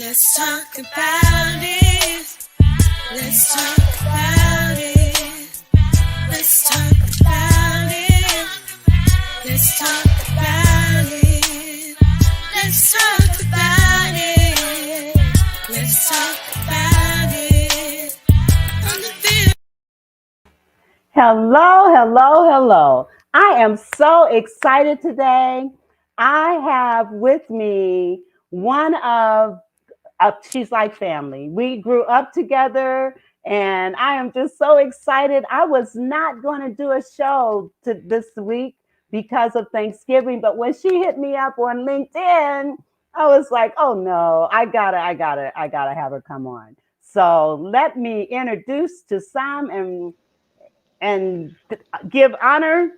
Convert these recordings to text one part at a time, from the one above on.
Let's talk about it. Let's talk about it. Let's talk about it. Let's talk about it. Let's talk about it. Let's talk about it. On the field. Hello, hello, hello. I am so excited today. I have with me one of, she's like family. We grew up together, and I am just so excited. I was not going to do a show this week because of Thanksgiving, but when she hit me up on LinkedIn, I was like, oh no, I gotta have her come on. So let me introduce to Sam and give honor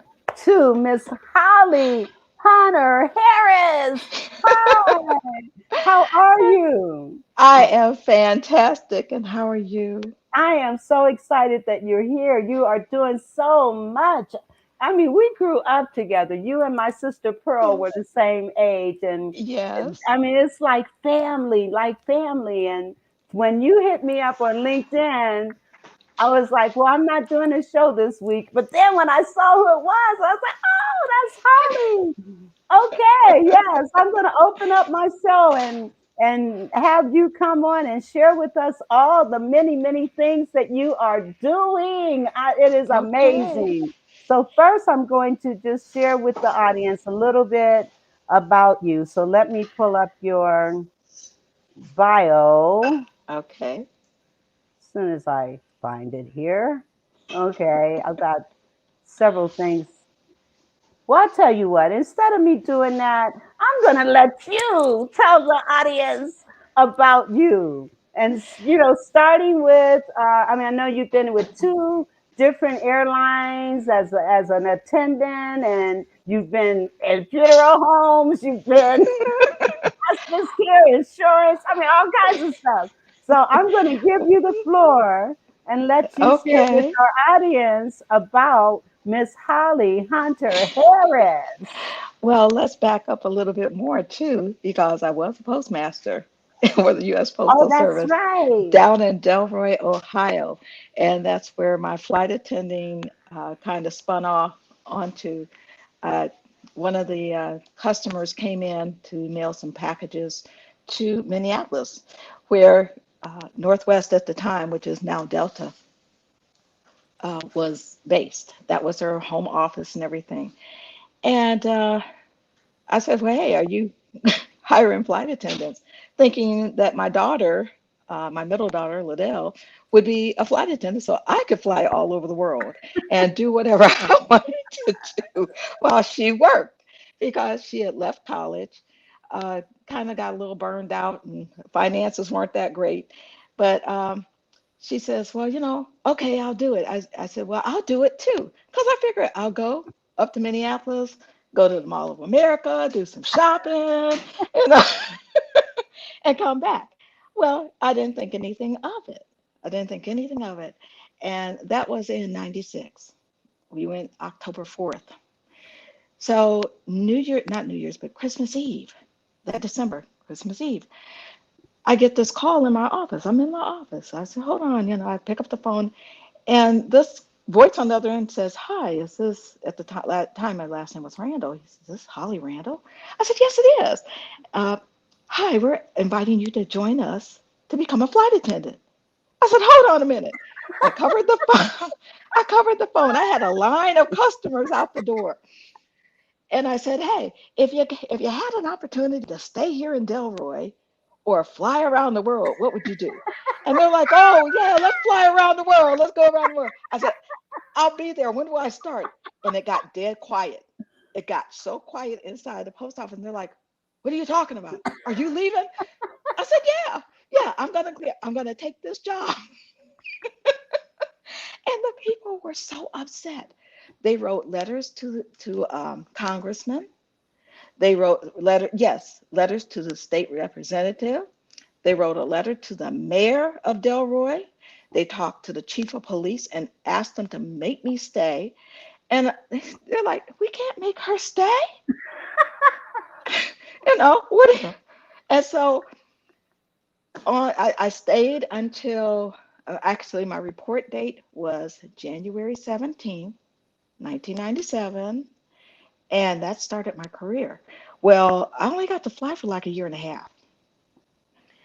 to Miss Holly Hunter Harris. Hi, how are you? I am fantastic. And how are you? I am so excited that you're here. You are doing so much. I mean, we grew up together. You and my sister Pearl were Yes. the same age, and Yes. I mean, it's like family, like family. And when you hit me up on LinkedIn, I was like, well, I'm not doing a show this week. But then when I saw who it was, I was like, oh, that's Holly. Okay, yes, I'm going to open up my show and have you come on and share with us all the many, many things that you are doing. It is Okay. amazing. So first, I'm going to just share with the audience a little bit about you. So let me pull up your bio Okay. as soon as I find it here. Okay, I've got several things. Well, I'll tell you what, instead of me doing that, I'm going to let you tell the audience about you. And, starting with, I mean, I know you've been with two different airlines as an attendant, and you've been in funeral homes, you've been hospice care, insurance, I mean, all kinds of stuff. So I'm going to give you the floor and let you share with Okay. our audience about Miss Holly Hunter Harris. Well, let's back up a little bit more too, because I was a postmaster for the U.S. Oh, Postal that's Service right. down in Delroy, Ohio. And that's where my flight attending kind of spun off onto uh, one of the customers came in to mail some packages to Minneapolis, where Northwest at the time, which is now Delta, was based. That was her home office and everything. And I said, well, hey, are you hiring flight attendants? Thinking that my daughter, my middle daughter, Liddell, would be a flight attendant so I could fly all over the world and do whatever I wanted to do while she worked because she had left college, kind of got a little burned out and finances weren't that great. But she says, well, okay, I'll do it. I said, well, I'll do it too. Because I figured I'll go up to Minneapolis, go to the Mall of America, do some shopping, you know, and come back. Well, I didn't think anything of it. I didn't think anything of it. And that was in 96. We went October 4th. So New Year, not New Year's, but Christmas Eve, that December, Christmas Eve, I get this call in my office. I'm in my office. I said, hold on, I pick up the phone. And this voice on the other end says, hi, is this, at the time my last name was Randall. He says, is this Holly Randall? I said, yes, it is. Uh, hi, we're inviting you to join us to become a flight attendant. I said, hold on a minute. I covered the phone. I covered the phone. I had a line of customers out the door. And I said, hey, if you had an opportunity to stay here in Delroy or fly around the world, what would you do? And they're like, oh, yeah, let's fly around the world. Let's go around the world. I said, I'll be there. When do I start? And it got dead quiet. It got so quiet inside the post office. And they're like, what are you talking about? Are you leaving? I said, yeah, yeah, I'm gonna take this job. And the people were so upset. They wrote letters to congressmen. They wrote letters to the state representative. They wrote a letter to the mayor of Delroy. They talked to the chief of police and asked them to make me stay. And they're like, we can't make her stay. What? And so I stayed until actually my report date was January 17th, 1997, and that started my career. Well, I only got to fly for like a year and a half.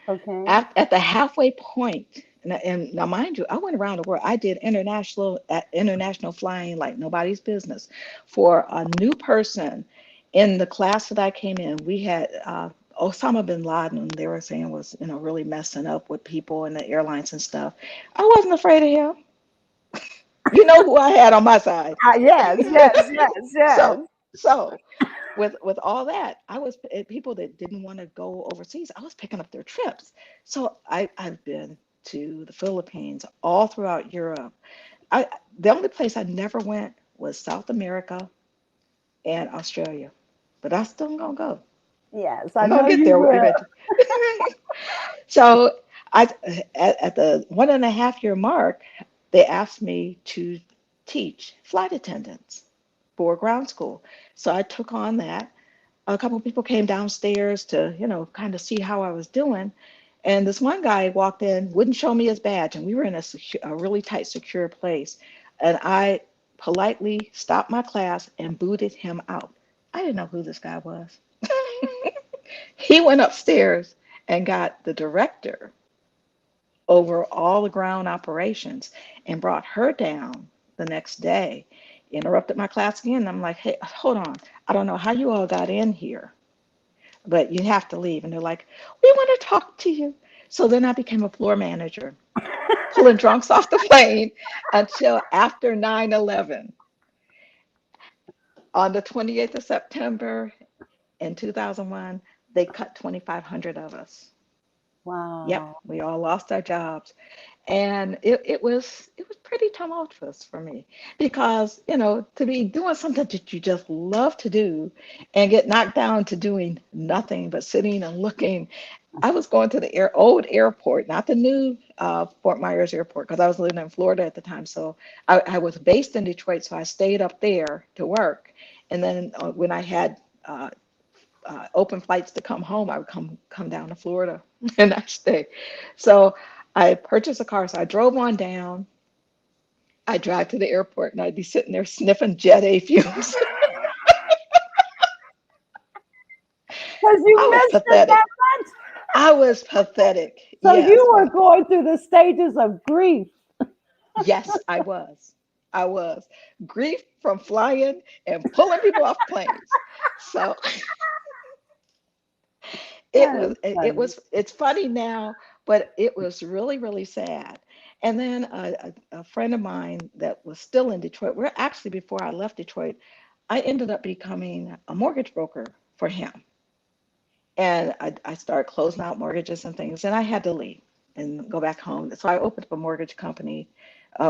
Okay. At the halfway point, and now mind you, I went around the world. I did international flying like nobody's business. For a new person in the class that I came in, we had Osama bin Laden. They were saying was really messing up with people in the airlines and stuff. I wasn't afraid of him. You know who I had on my side. Yes, yes, yes, yes. So so with all that, I was people that didn't want to go overseas. I was picking up their trips. So I've been to the Philippines, all throughout Europe. I The only place I never went was South America and Australia, but I still gonna go. Yes, I I'm gonna know get you there will. eventually. So I at the 1.5 year mark, they asked me to teach flight attendants for ground school. So I took on that. A couple of people came downstairs to, kind of see how I was doing. And this one guy walked in, wouldn't show me his badge, and we were in a really tight, secure place. And I politely stopped my class and booted him out. I didn't know who this guy was. He went upstairs and got the director over all the ground operations and brought her down the next day. Interrupted my class again. And I'm like, hey, hold on. I don't know how you all got in here, but you have to leave. And they're like, we want to talk to you. So then I became a floor manager, pulling drunks off the plane until after 9/11. On the 28th of September in 2001, they cut 2,500 of us. Yep, Wow. we all lost our jobs. And it was pretty tumultuous for me because to be doing something that you just love to do and get knocked down to doing nothing but sitting and looking. I was going to the old airport, not the new Fort Myers airport, because I was living in Florida at the time. So I was based in Detroit, so I stayed up there to work. And then when I had open flights to come home, I would come down to Florida and I stay. So I purchased a car, so I drove on down. I drive to the airport, and I'd be sitting there sniffing Jet A fumes. Because I you was missed it that pathetic. much. I was pathetic. So Yes, you were going through the stages of grief. yes, I was. I was grief from flying and pulling people off planes. So it That was is it funny. was it's funny now, but it was really really sad. And then a friend of mine that was still in Detroit, we're actually before I left Detroit, I ended up becoming a mortgage broker for him. And I started closing out mortgages and things, and I had to leave and go back home. So I opened up a mortgage company,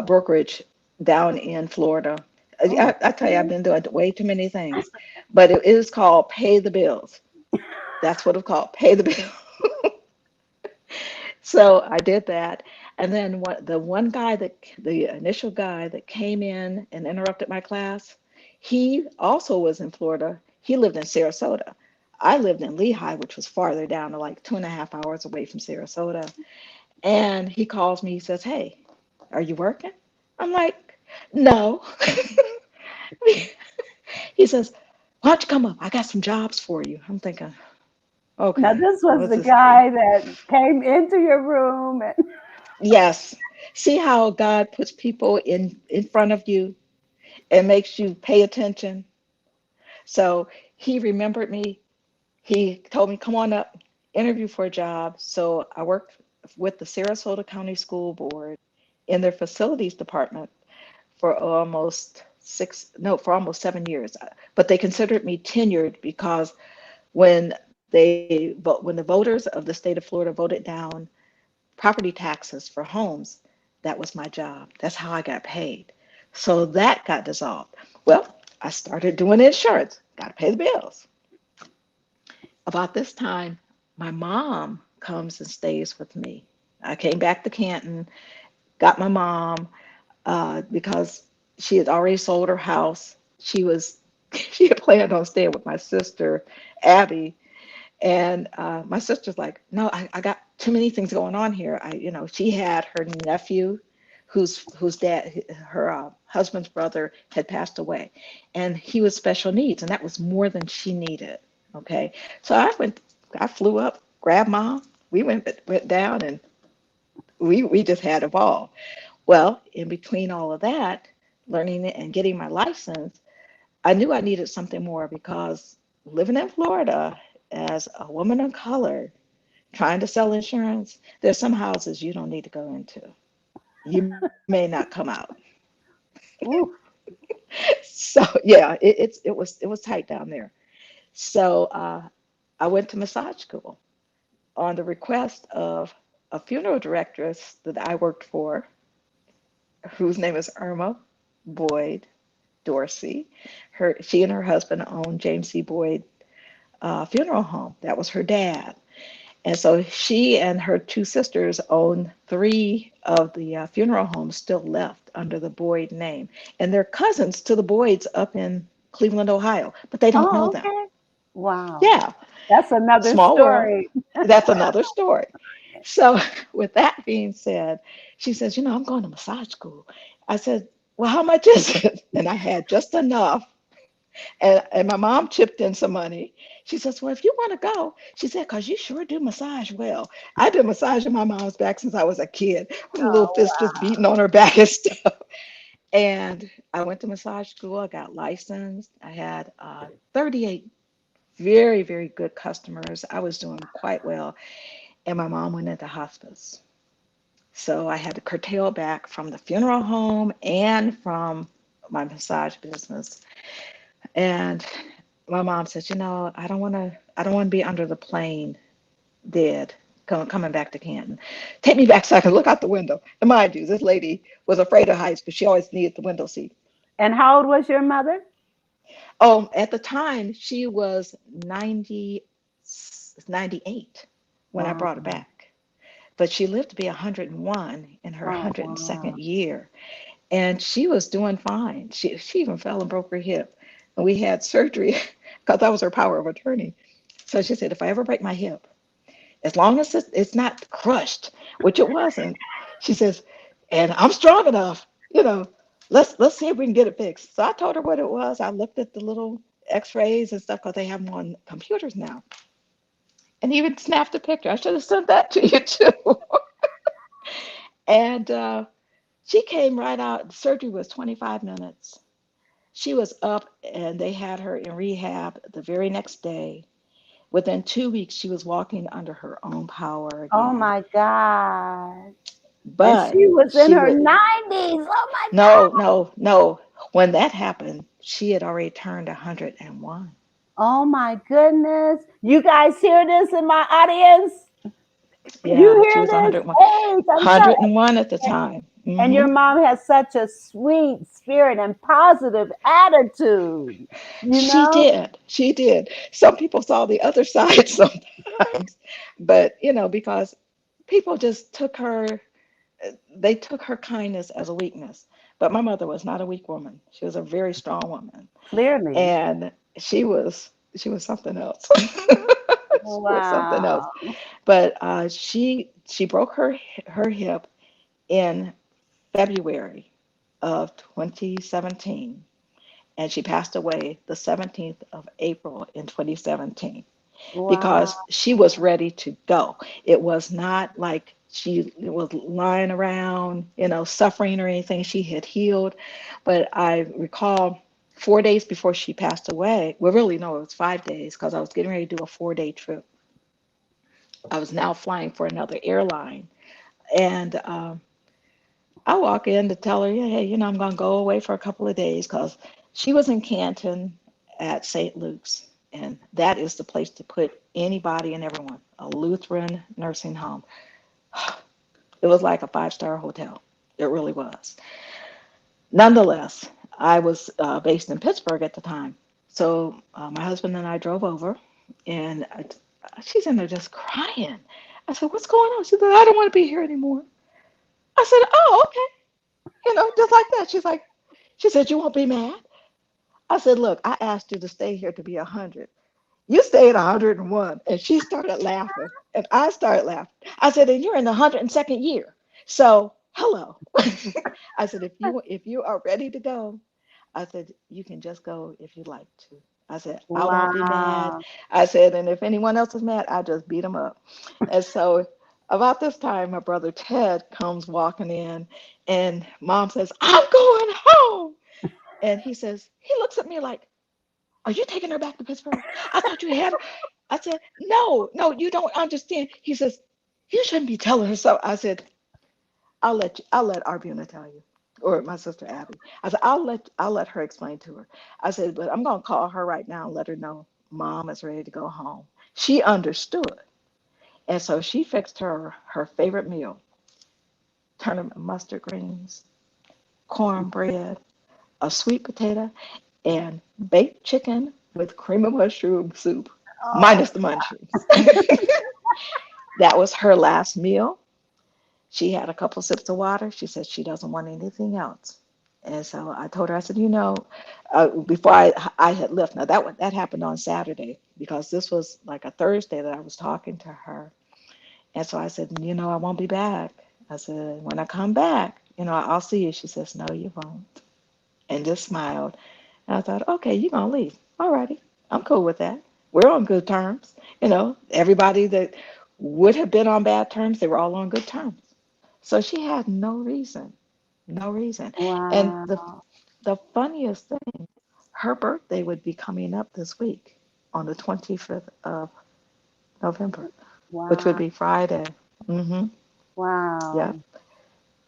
brokerage down in Florida. Oh, I tell you, I've been doing way too many things, but it is called Pay the Bills. That's what it's called, Pay the Bill. So I did that. And then the initial guy that came in and interrupted my class, he also was in Florida. He lived in Sarasota. I lived in Lehigh, which was farther down, to like 2.5 hours away from Sarasota. And he calls me, he says, hey, are you working? I'm like, no. He says, why don't you come up? I got some jobs for you. I'm thinking, now okay, this was what's the this? guy that came into your room. And Yes. See how God puts people in front of you and makes you pay attention. So he remembered me. He told me, come on up, interview for a job. So I worked with the Sarasota County School Board in their facilities department for almost 7 years. But they considered me tenured because when the voters of the state of Florida voted down property taxes for homes, that was my job. That's how I got paid. So that got dissolved. Well, I started doing insurance, got to pay the bills. About this time, my mom comes and stays with me. I came back to Canton, got my mom because she had already sold her house. She had planned on staying with my sister, Abby, And my sister's like, no, I got too many things going on here. She had her nephew, whose dad, her husband's brother, had passed away, and he was special needs, and that was more than she needed. Okay, so I flew up, grabbed mom, we went down, and we just had a ball. Well, in between all of that, learning it and getting my license, I knew I needed something more because living in Florida as a woman of color, trying to sell insurance, there's some houses you don't need to go into. You may not come out. Ooh. So yeah, it was tight down there. So I went to massage school on the request of a funeral directress that I worked for, whose name is Irma Boyd Dorsey. She and her husband owned James C. Boyd Funeral Home. That was her dad. And so she and her two sisters own three of the funeral homes still left under the Boyd name. And they're cousins to the Boyds up in Cleveland, Ohio, but they don't know Oh, them. okay. Wow. Yeah, That's another small world. story. That's another story. So, with that being said, she says, I'm going to massage school. I said, well, how much is it? And I had just enough. And my mom chipped in some money. She says, well, if you want to go, she said, because you sure do massage well. I've been massaging my mom's back since I was a kid, with a little Oh, fist just beating on her back and stuff. And I went to massage school. I got licensed. I had 38 very, very good customers. I was doing quite well. And my mom went into hospice. So I had to curtail back from the funeral home and from my massage business. And my mom said, I don't want to be under the plane dead coming back to Canton. Take me back so I can look out the window. And mind you, this lady was afraid of heights, but she always needed the window seat. and how old was your mother? Oh, at the time, she was 98 when I Wow. brought her back. But she lived to be 101 in her Oh, 102nd wow. year. And she was doing fine. She even fell and broke her hip. And we had surgery because that was her power of attorney. So she said, if I ever break my hip, as long as it's not crushed, which it wasn't, she says, and I'm strong enough, let's see if we can get it fixed. So I told her what it was. I looked at the little x-rays and stuff because they have them on computers now. And even snapped a picture. I should have sent that to you too. And she came right out. The surgery was 25 minutes. She was up and they had her in rehab the very next day. Within 2 weeks, she was walking under her own power Oh again. my God. And But she was in she her would, 90s. Oh my no, God. no, no. When that happened, she had already turned 101. Oh my goodness. You guys hear this in my audience? You Yeah, she hear was this? 101. Age, I'm telling. 101 at the time. And your Hmm. mom has such a sweet spirit and positive attitude, you She know? did. She did. Some people saw the other side sometimes, but because people just they took her kindness as a weakness. But my mother was not a weak woman. She was a very strong woman, Clearly. and she was something else. She was something else. Wow. But she broke her hip in February of 2017, and she passed away the 17th of April in 2017 Wow. because she was ready to go. It was not like she was lying around, suffering or anything. She had healed. But I recall 4 days before she passed away, well, really, no, it was 5 days because I was getting ready to do a 4-day trip. I was now flying for another airline. And I walk in to tell her, yeah, hey, I'm going to go away for a couple of days because she was in Canton at St. Luke's. And that is the place to put anybody and everyone, a Lutheran nursing home. It was like a five-star hotel. It really was. Nonetheless, I was based in Pittsburgh at the time. So my husband and I drove over, and she's in there just crying. I said, what's going on? She said, I don't want to be here anymore. I said, oh, okay. Just like that. She said, you won't be mad? I said, look, I asked you to stay here to be 100. You stayed 101. And she started laughing. And I started laughing. I said, and you're in the 102nd year. So hello. I said, if you are ready to go, I said, you can just go if you like to. I said, I won't be mad. Wow. I said, and if anyone else is mad, I just beat them up. And so about this time, my brother Ted comes walking in, and mom says, I'm going home. And he looks at me like, are you taking her back to Pittsburgh? I thought you had her. I said, no, no, you don't understand. He says, you shouldn't be telling her so. I said, I'll let Arvina tell you, or my sister Abby. I said, I'll let her explain to her. I said, but I'm gonna call her right now and let her know mom is ready to go home. She understood. And so she fixed her favorite meal, turnip and mustard greens, cornbread, a sweet potato, and baked chicken with cream of mushroom soup, Oh, minus the mushrooms. That was her last meal. She had a couple sips of water. She said she doesn't want anything else. And so I told her, I said, before I had left. Now that happened on Saturday because this was like a Thursday that I was talking to her. And so I said, I won't be back. I said, when I come back, I'll see you. She says, no, you won't. And just smiled. And I thought, okay, you're gonna leave. All righty. I'm cool with that. We're on good terms. Everybody that would have been on bad terms, they were all on good terms. So she had no reason, no reason. And wow. the funniest thing, her birthday would be coming up this week on the 25th of November, which would Wow. be Friday. Mm-hmm. Yep. Wow.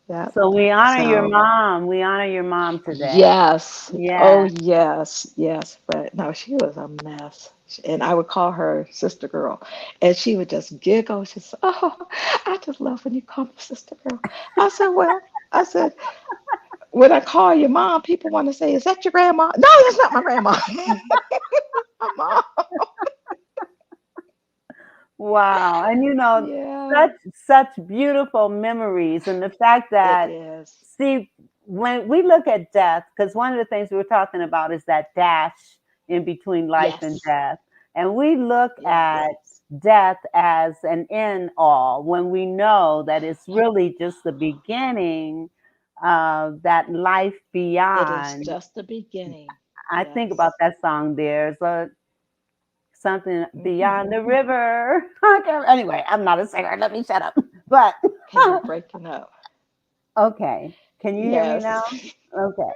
Yep. So we honor your So mom. We honor your mom today. yes. Oh, Yeah. yes. Yes. But no, she was a mess. And I would call her sister girl. And she would just giggle. She said, oh, I just love when you call me sister girl. I said, well, I said, when I call your mom, people want to say, is that your grandma? No, that's not my grandma. My mom. Wow. And Yeah, such beautiful memories. And the fact it that, is. see, when we look at death, because one of the things we were talking about is that dash in between life and Yes. death. And we look at Yes. death as an end all when we know that it's really just the beginning of that life It is beyond. just the beginning. I think about Yes. that song. There's a something Hmm. beyond the river. Okay, anyway, I'm not a singer. Let me shut up. But Okay, you're breaking up. okay, can you hear me now? Yes. Okay.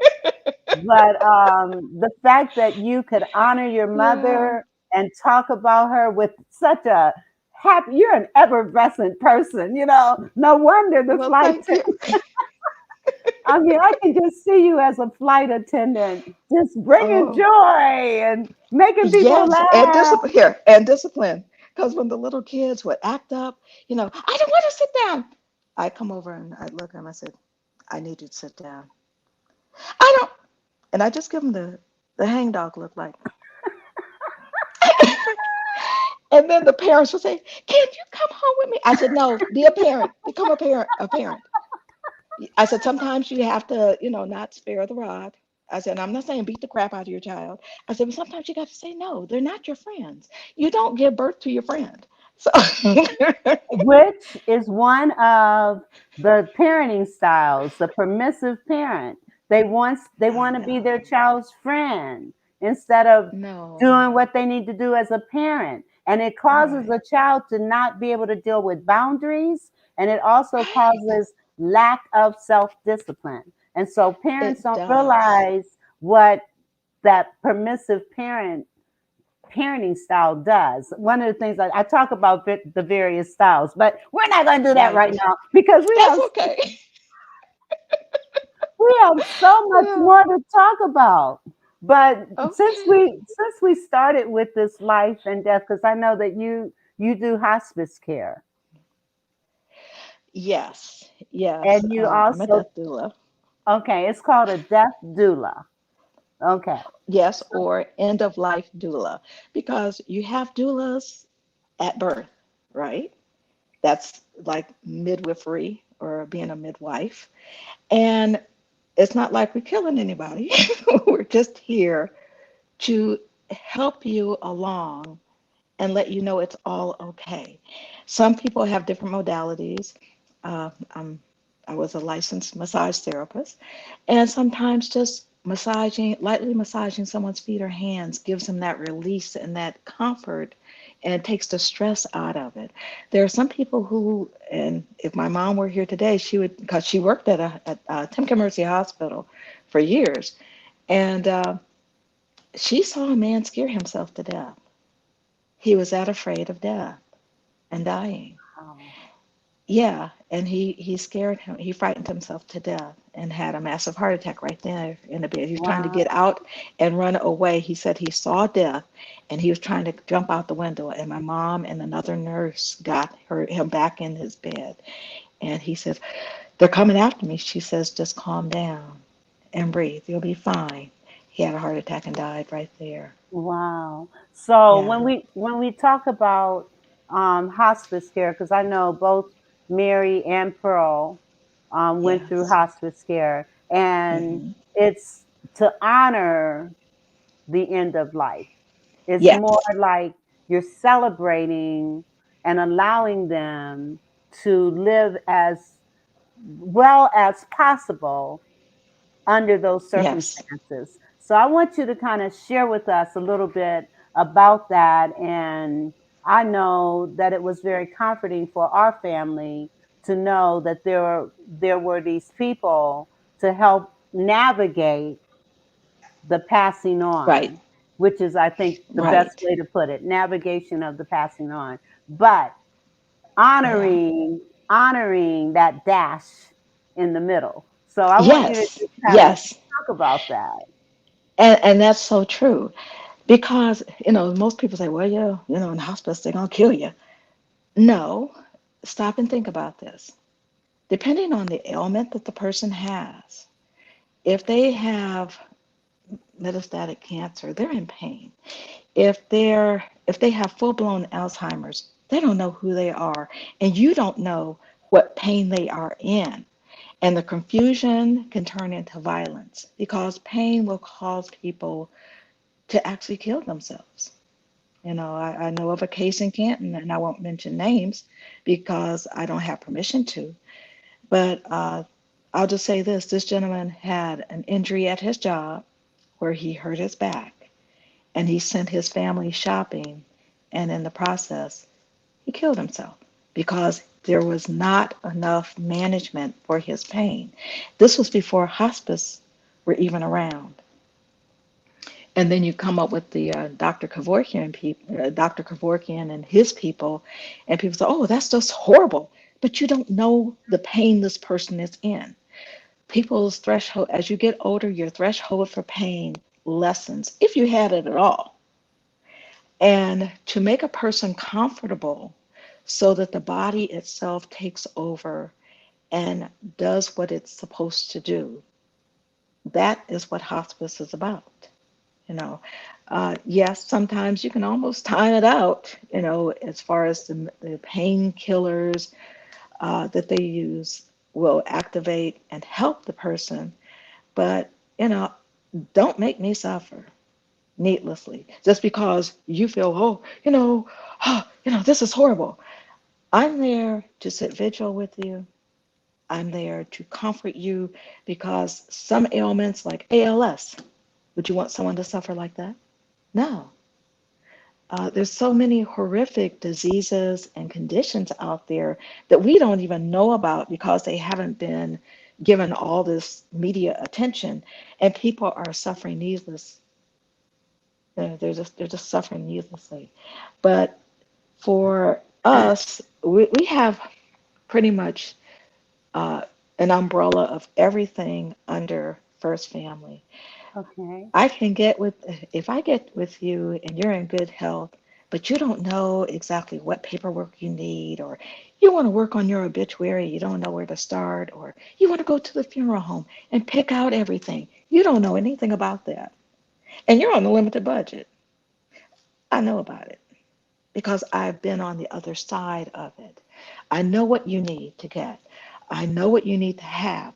But the fact that you could honor your Yeah. mother and talk about her with such a happy, you're an effervescent person, No wonder the Well, flight. thank you. I mean, I can just see you as a flight attendant, just bringing Oh, joy and making people yes. And laugh. discipline here, and discipline. Because when the little kids would act up, I don't want to sit down. I come over and I look at them. I said, I need you to sit down. I don't. And I just give them the hang dog look like. And then the parents will say, "Can you come home with me?" I said, "No, be a parent. Become a parent. A parent." I said, "Sometimes you have to, not spare the rod." I said, "I'm not saying beat the crap out of your child." I said, "But sometimes you got to say no. They're not your friends. You don't give birth to your friend." So, Which is one of the parenting styles, the permissive parent. They want I to be their know. child's friend instead of No. doing what they need to do as a parent. And it causes Right. a child to not be able to deal with boundaries, and it also Right. causes lack of self-discipline. And so parents It don't does. realize what that permissive parenting style does. One of the things I talk about the various styles, but we're not going to do that right Right. now because we That's have okay. we have so much Yeah. more to talk about. But since Okay. we since we started with this life and death, because I know that you do hospice care Yes. Yes. and you I'm a also death doula. okay, it's called a death doula. Okay, Yes, or end of life doula, because you have doulas at birth, right? That's like midwifery or being a midwife. And it's not like we're killing anybody. We're just here to help you along and let you know it's all okay. Some people have different modalities. Uh, um, I was a licensed massage therapist, and sometimes just massaging, lightly massaging someone's feet or hands gives them that release and that comfort and takes the stress out of it. There are some people who, and if my mom were here today, she would, because she worked at Timken Mercy Hospital for years, and she saw a man scare himself to death. He was that afraid of death and dying. Oh, Yeah, and he scared him. He frightened himself to death and had a massive heart attack right there in the bed. He was trying to wow. get out and run away. He said he saw death and he was trying to jump out the window. And my mom and another nurse got him back in his bed. And he said, "They're coming after me." She says, "Just calm down and breathe. You'll be fine." He had a heart attack and died right there. Wow. So Yeah. when we talk about hospice care, because I know both Mary and Pearl went through Yes. hospice care, and Hmm. it's to honor the end of life. It's more Yes. like you're celebrating and allowing them to live as well as possible under those Yes. circumstances. So I want you to kind of share with us a little bit about that. And I know that it was very comforting for our family to know that there were these people to help navigate the passing Right. on, which is, I think, the best Right. way to put it, navigation of the passing on. But Yeah. honoring that dash in the middle. So I want you to Yes. just kind of Yes. talk about that. And that's so true because, most people say, well, in the hospice, they're going to kill you. No, stop and think about this. Depending on the ailment that the person has, if they have metastatic cancer, they're in pain. If they have full-blown Alzheimer's, they don't know who they are, and you don't know what pain they are in. And the confusion can turn into violence because pain will cause people to actually kill themselves. I know of a case in Canton, and I won't mention names because I don't have permission to, but I'll just say this: this gentleman had an injury at his job where he hurt his back, and he sent his family shopping, and in the process, he killed himself because there was not enough management for his pain. This was before hospice were even around. And then you come up with the Dr. Kevorkian and his people, and people say, "Oh, that's just horrible," but you don't know the pain this person is in. People's threshold, as you get older, your threshold for pain lessens if you had it at all. And to make a person comfortable so that the body itself takes over and does what it's supposed to do, that is what hospice is about. You know, yes, sometimes you can almost time it out, as far as the painkillers that they use will activate and help the person. But, you know, don't make me suffer needlessly just because you feel, this is horrible. I'm there to sit vigil with you. I'm there to comfort you because some ailments like ALS, would you want someone to suffer like that? No. There's so many horrific diseases and conditions out there that we don't even know about because they haven't been given all this media attention, and people are suffering needless. They're just suffering needlessly. But for us, we have pretty much uh, an umbrella of everything under First Family. Okay. I can get with, if I get with you and you're in good health, but you don't know exactly what paperwork you need, or you want to work on your obituary, you don't know where to start, or you want to go to the funeral home and pick out everything. You don't know anything about that. And you're on a limited budget. I know about it because I've been on the other side of it. I know what you need to get. I know what you need to have.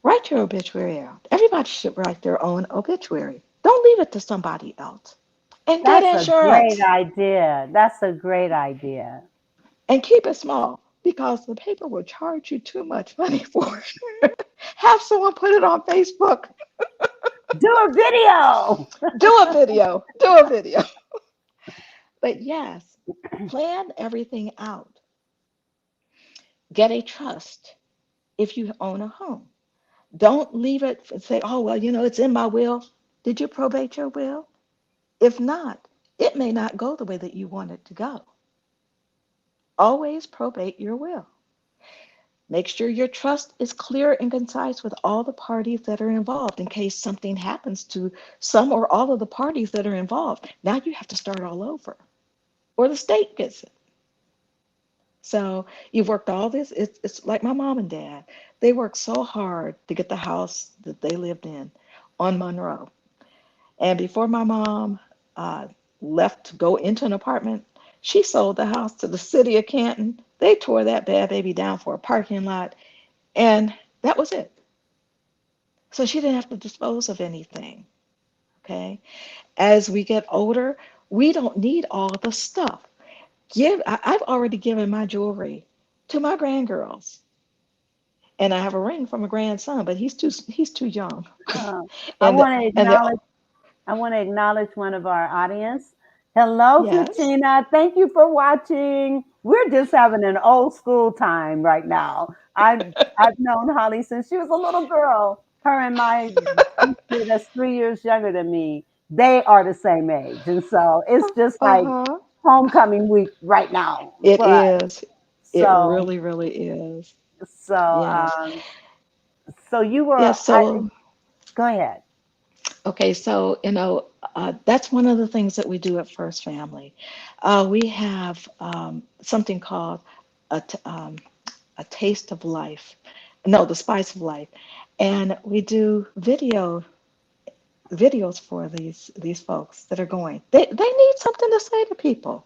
Write your obituary out. Everybody should write their own obituary. Don't leave it to somebody else. and get That's a great insurance idea. That's a great idea. and keep it small because the paper will charge you too much money for it. Have someone put it on Facebook. Do a video. Do a video. Do a video. But yes, plan everything out. Get a trust if you own a home. Don't leave it and say, oh, well, it's in my will. Did you probate your will? If not, it may not go the way that you want it to go. Always probate your will. Make sure your trust is clear and concise with all the parties that are involved in case something happens to some or all of the parties that are involved. Now you have to start all over, or the state gets it. So you've worked all this. It's like my mom and dad. They worked so hard to get the house that they lived in on Monroe. And before my mom uh, left to go into an apartment, she sold the house to the city of Canton. They tore that bad baby down for a parking lot, and that was it. So she didn't have to dispose of anything. Okay. As we get older, we don't need all the stuff. I've already given my jewelry to my grandgirls, and I have a ring from a grandson, but he's too young. Uh, I And the, want to and the acknowledge. I want to acknowledge one of our audience. Hello, yes. Katina. Thank you for watching. We're just having an old school time right now. I've known Holly since she was a little girl. Her and my sister, that's 3 years younger than me, they are the same age, and so it's just like Uh-huh. homecoming week right now It for us. is. It So, really, really is. so, Yes. so you were. Yes. So, Go ahead. okay. So, that's one of the things that we do at First Family. We have something called a taste of life. No, the spice of life. And we do videos for these folks that are going. They need something to say to people.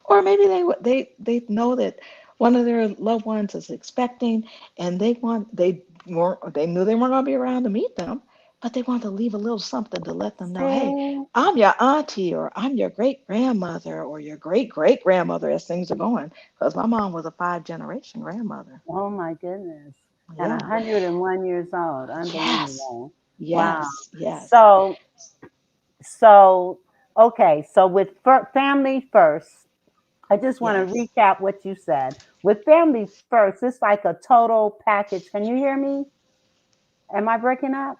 Or maybe they know that one of their loved ones is expecting, and they knew they weren't going to be around to meet them, but they want to leave a little something to let them know, hey, See? I'm your auntie, or I'm your great grandmother, or your great great grandmother, as things are going. Because my mom was a five-generation grandmother. Oh my goodness. And Yeah. 101 years old. Yes. Unbelievable. Wow. Yes. Yes. So, so, okay. So with family first, I just want to Yes. recap what you said. With family first, it's like a total package. Can you hear me? Am I breaking up?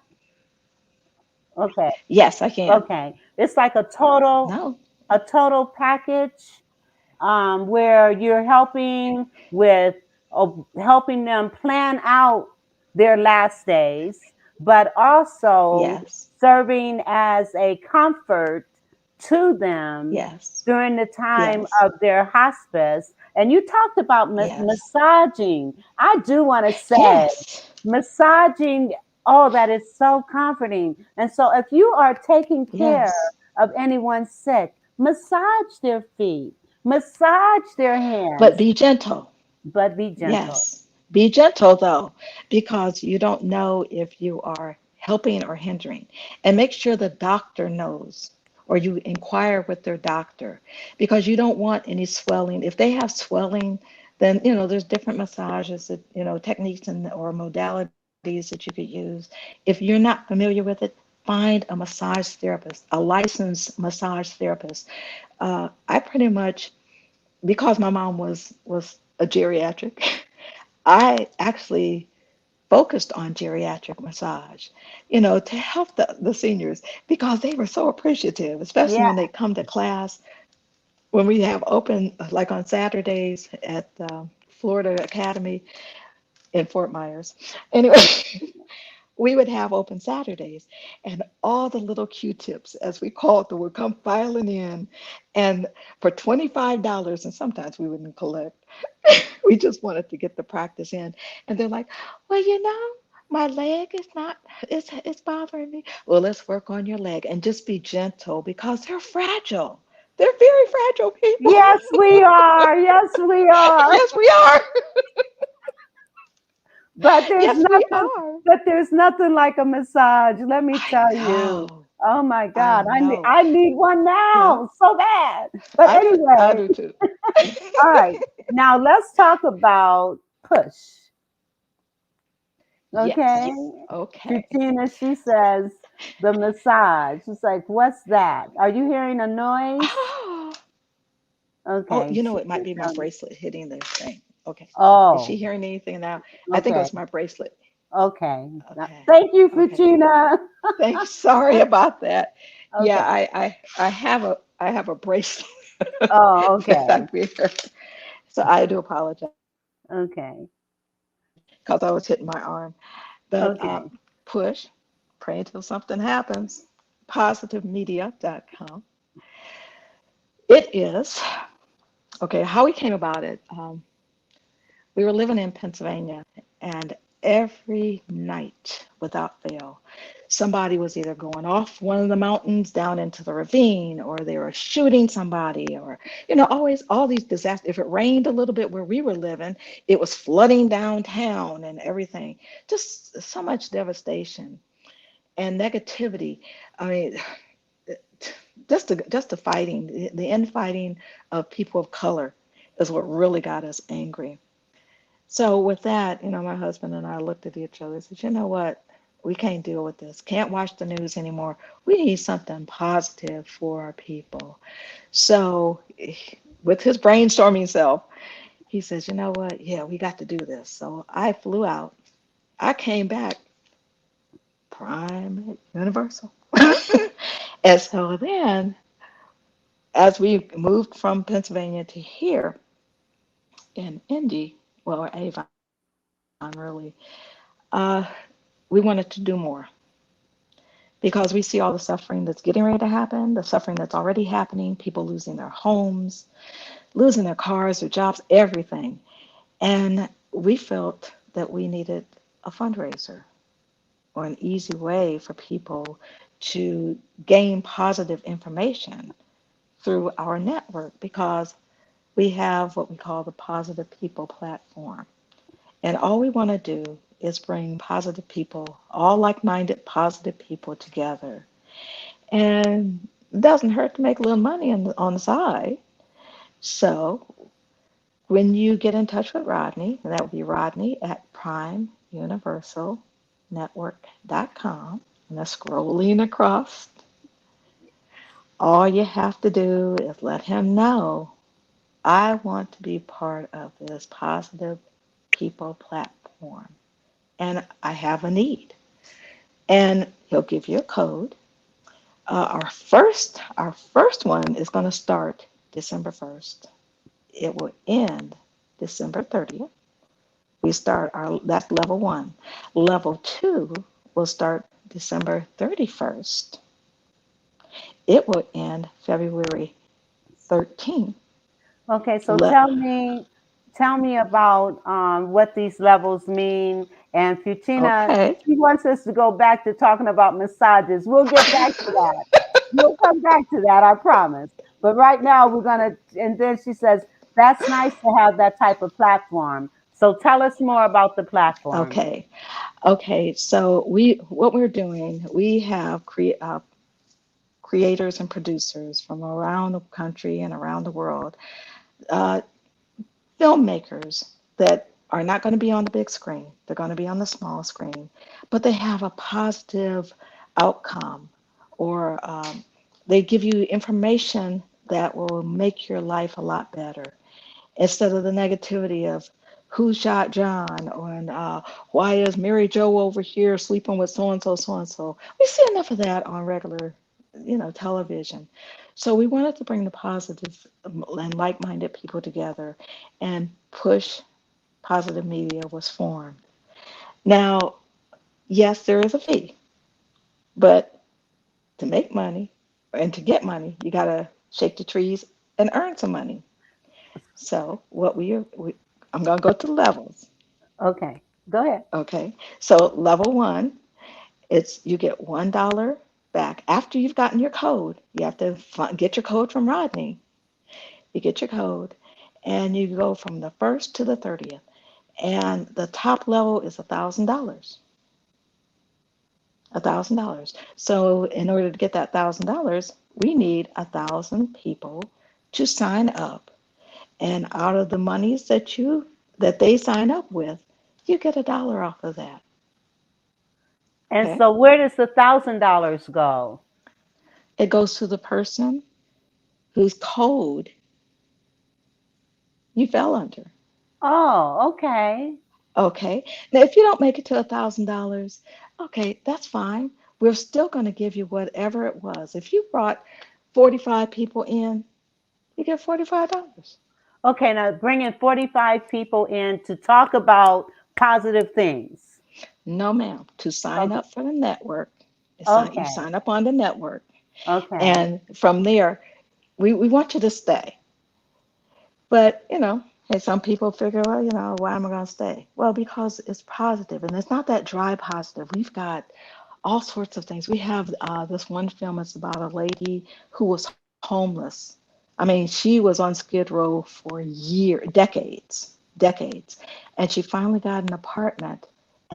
Okay. Yes, I can. Okay. It's like No. a total package where you're helping with helping them plan out their last days, but also Yes. serving as a comfort to them Yes. during the time Yes. of their hospice. And you talked about Yes. massaging. I do want to say, Yes. massaging, oh, that is so comforting. And so, if you are taking care Yes. of anyone sick, massage their feet, massage their But hands, be gentle. but be gentle. Yes. Be gentle though, because you don't know if you are helping or hindering. And make sure the doctor knows, or you inquire with their doctor, because you don't want any swelling. If they have swelling, then there's different massages that, techniques or modalities that you could use. If you're not familiar with it, find a massage therapist, a licensed massage therapist. I pretty much, because my mom was a geriatric, I actually focused on geriatric massage, to help the seniors because they were so appreciative, especially Yeah. when they come to class. When we have open, like on Saturdays at Florida Academy in Fort Myers. Anyway, we would have open Saturdays, and all the little Q-tips, as we called them, would come filing in. And for $25, and sometimes we wouldn't collect, we just wanted to get the practice in. And they're like, well, my leg is not, it's bothering me. Well, let's work on your leg and just be gentle because they're fragile. They're very fragile people. Yes, we are. Yes, we are. Yes, we are. But there's Yes, we nothing. are. But there's nothing like a massage. Let me I tell you. know. Oh my I God, know. I need one Yeah, now so bad. But I anyway, do too. all right. Now let's talk about push. Okay. Yes. Okay. Christina, she says the massage. She's like, what's that? Are you hearing a noise? Oh, oh, Okay, you know, she it might can be my tell me. bracelet hitting this thing. Okay. Is she Oh, hearing anything now? I think it okay, was my bracelet. okay. Okay. Thank you, Okay. Christina. Thanks. Sorry about that. Yeah, Okay. I have a bracelet Oh, that I okay. wear. So I do apologize Okay. because I was hitting my arm. But Okay. push, pray until something happens. Positivemedia.com. It is okay. How we came about it. We were living in Pennsylvania, and every night, without fail, somebody was either going off one of the mountains down into the ravine, or they were shooting somebody, or, always all these disasters. If it rained a little bit where we were living, it was flooding downtown and everything. Just so much devastation and negativity. I mean, just the fighting, the infighting of people of color is what really got us angry. So with that, my husband and I looked at each other and said, you know what? We can't deal with this. Can't watch the news anymore. We need something positive for our people. So with his brainstorming self, he says, you know what? Yeah, we got to do this. So I flew out. I came back prime universal. And so then as we moved from Pennsylvania to here in Indy, well, Avon really, uh, we wanted to do more because we see all the suffering that's getting ready to happen, the suffering that's already happening, people losing their homes, losing their cars, their jobs, everything. And we felt that we needed a fundraiser or an easy way for people to gain positive information through our network because we have what we call the Positive People platform. And all we want to do is bring positive people, all like minded positive people together. And it doesn't hurt to make a little money on the side. So when you get in touch with Rodney, and that would be Rodney at primeuniversalnetwork.com, and that's scrolling across, all you have to do is let him know I want to be part of this positive people platform and I have a need. And he'll give you a code. Our first one is going to start December 1st. It will end December 30th. We start that's level one. Level two will start December 31st. It will end February 13th. Okay, so Le- tell me about what these levels mean. And Futina, okay. she wants us to go back to talking about massages. We'll get back to that. We'll come back to that, I promise. But right now, we're gonna. And then she says that's nice to have that type of platform. So tell us more about the platform. Okay. Okay. So what we're doing, we have creators and producers from around the country and around the world, uh, filmmakers that are not going to be on the big screen. They're going to be on the small screen, but they have a positive outcome, or they give you information that will make your life a lot better instead of the negativity of who shot John or why is Mary Jo over here sleeping with so and so, so and so. We see enough of that on regular, television. So we wanted to bring the positive and like-minded people together, and push positive media was formed. Now, yes, there is a fee, but to make money and to get money, you got to shake the trees and earn some money. So I'm going to go to the levels. Okay, go ahead. Okay. So level one, it's you get $1 back after you've gotten your code. You have to get your code from Rodney. You get your code, and you go from the first to the 30th. And the top level is $1,000. $1,000. So in order to get that $1,000, we need 1,000 people to sign up. And out of the monies that they sign up with, you get $1 off of that. And Okay. so where does the $1,000 go? It goes to the person whose code you fell under. Oh, okay. Okay. Now, if you don't make it to $1,000, okay, that's fine. We're still going to give you whatever it was. If you brought 45 people in, you get $45. Okay, now bringing 45 people in to talk about positive things. No, ma'am. To sign Okay, up for the network, you okay, sign up on the network, okay. and from there, we want you to stay. But, hey, some people figure, well, why am I going to stay? Well, because it's positive, and it's not that dry positive. We've got all sorts of things. We have this one film. It's about a lady who was homeless. I mean, she was on Skid Row for years, decades, and she finally got an apartment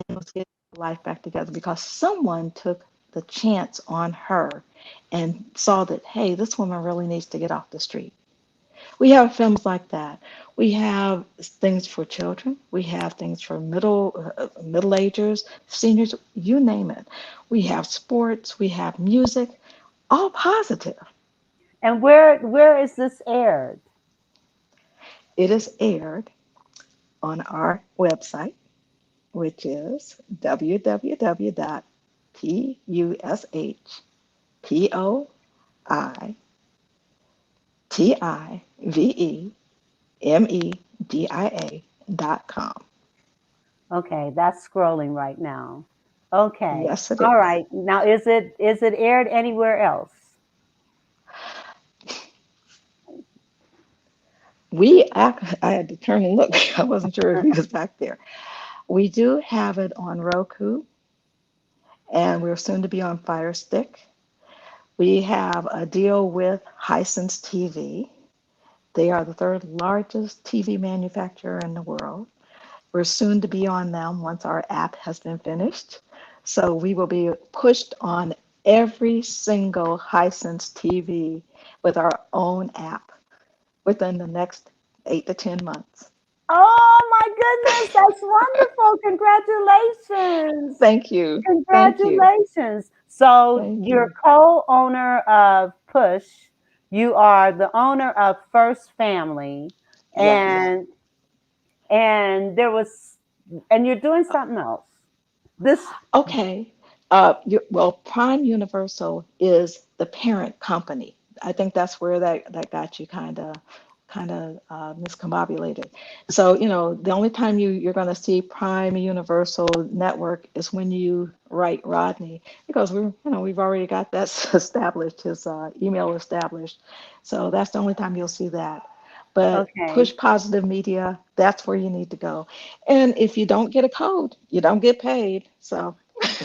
and was getting her life back together because someone took the chance on her and saw that, hey, this woman really needs to get off the street. We have films like that. We have things for children. We have things for middle agers, seniors, you name it. We have sports. We have music, all positive. And where is this aired? It is aired on our website, which is www.pushpivmedia.com. Okay, that's scrolling right now. Okay. Yes, it All is. right. Now is it aired anywhere else? I had to turn and look. I wasn't sure if he was back there. We do have it on Roku, and we're soon to be on Fire Stick. We have a deal with Hisense TV. They are the third largest TV manufacturer in the world. We're soon to be on them once our app has been finished. So we will be pushed on every single Hisense TV with our own app within the next 8 to 10 months. Oh my goodness, that's wonderful. Congratulations. Thank you. Thank you. Congratulations. So Thank you're you. co-owner of Push. You are the owner of First Family, Yes. and and there was and you're doing something else. This Okay. Well, Prime Universal is the parent company. I think that's where that got you kind of miscombobulated. So, the only time you're going to see Prime Universal Network is when you write Rodney, because we've already got that established, his email established. So that's the only time you'll see that. But okay. Push Positive Media, that's where you need to go. And if you don't get a code, you don't get paid. So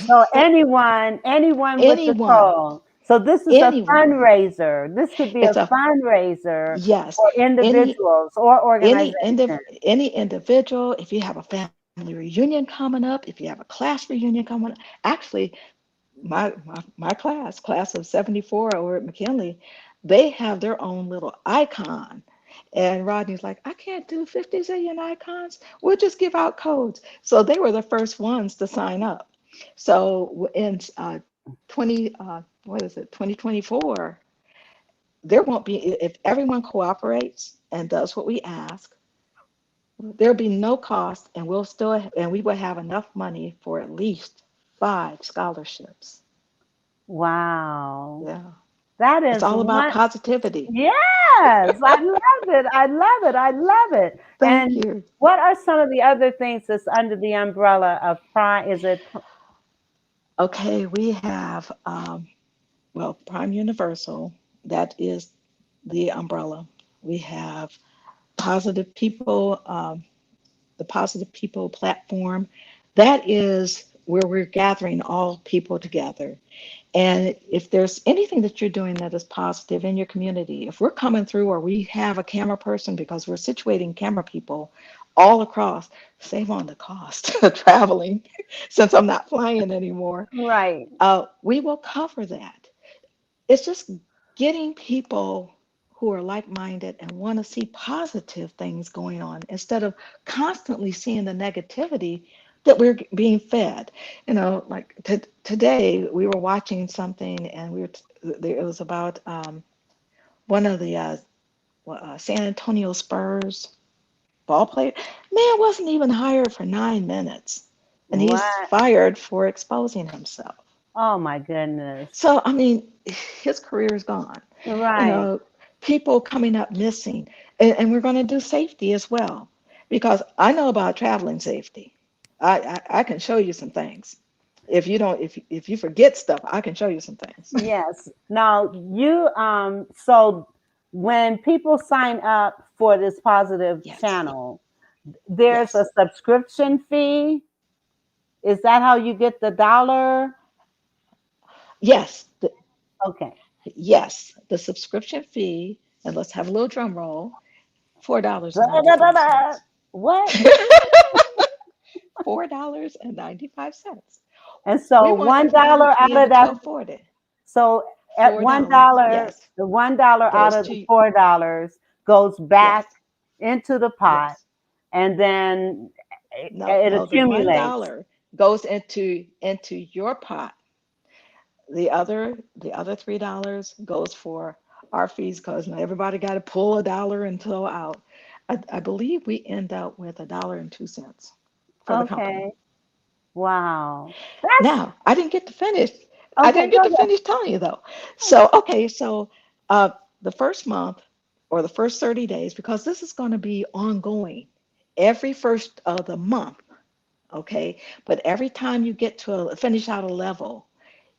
So anyone with the anyone, call. So this is a anyone. fundraiser. This could be a It's a fundraiser yes. for Any individuals or any organizations. indiv- any individual, if you have a family reunion coming up, if you have a class reunion coming up, actually my class of 74 over at McKinley, they have their own little icon. And Rodney's like, I can't do 50 zillion icons. We'll just give out codes. So they were the first ones to sign up. So in 2024, there won't be, if everyone cooperates and does what we ask, there'll be no cost, and we will have enough money for at least 5 scholarships. Wow. Yeah. That It's is all about one. positivity. Yes, I love it. I love it. I love it. Thank And you. what are some of the other things that's under the umbrella of Prime? Is it Okay, we have, well, Prime Universal, that is the umbrella. We have Positive People, the Positive People platform. That is where we're gathering all people together. And if there's anything that you're doing that is positive in your community, if we're coming through or we have a camera person because we're situating camera people all across, save on the cost of traveling since I'm not flying anymore, Right. we will cover that. It's just getting people who are like-minded and want to see positive things going on instead of constantly seeing the negativity that we're being fed. Like today we were watching something and it was about one of the San Antonio Spurs ball players. Man wasn't even hired for 9 minutes, and he's What? fired for exposing himself. Oh my goodness. So, I mean, his career is gone. You Right. know, people coming up missing, and we're going to do safety as well, because I know about traveling safety. I can show you some things. If you don't, if you forget stuff, I can show you some things. Yes. Now you so when people sign up for this positive Yes, channel, there's a yes, subscription fee. Is that how you get the dollar? yes, Okay. yes. The subscription fee, and let's have a little drum roll, $4.95. Da, da, da, da. What? $4.95. And We so want one everybody dollar to be out of able that. to afford it. So at $4, yes, the $1 out goes of the to, $4 goes yes, back into the pot, yes. and then No, it no, the one accumulates. dollar goes into your pot. The other $3 goes for our fees because not everybody got to pull a dollar and throw out. I believe we end up with $1.02 for the company. Okay. Wow. That's Now, I didn't get to finish. I okay. didn't Go get to ahead. finish telling you though. So, okay, so the first month or the first 30 days, because this is going to be ongoing every first of the month, okay? But every time you get to finish out a level,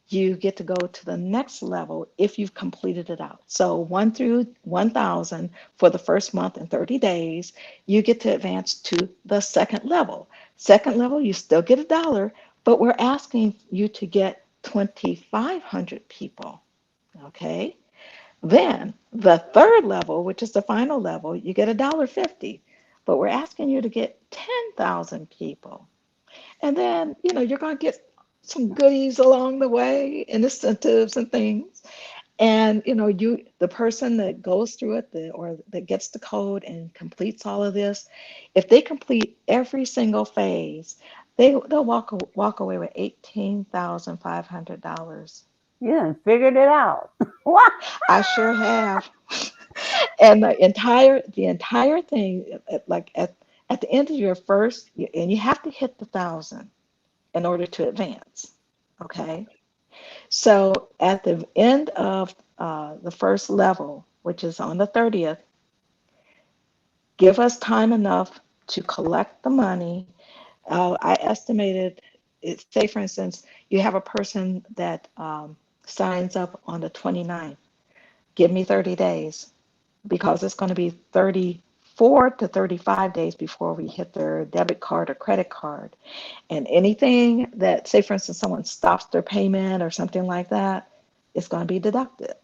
you get to go to the next level if you've completed it out. So 1 through 1,000 for the first month and 30 days, you get to advance to the second level. Second level, you still get a dollar, but we're asking you to get 2,500 people. Okay. Then the third level, which is the final level, you get $1.50, but we're asking you to get 10,000 people. And then, you're going to get some goodies along the way, incentives and things. And, the person that goes through it, or that gets the code and completes all of this, if they complete every single phase, they'll walk away with $18,500. You done figured it out. What? I sure have. And the entire thing, at the end of your first, and you have to hit the 1,000 in order to advance. Okay. So at the end of the first level, which is on the 30th, give us time enough to collect the money. I estimated, say for instance, you have a person that signs up on the 29th. Give me 30 days because it's going to be 34 to 35 days before we hit their debit card or credit card. And anything that, say, for instance, someone stops their payment or something like that, it's going to be deducted,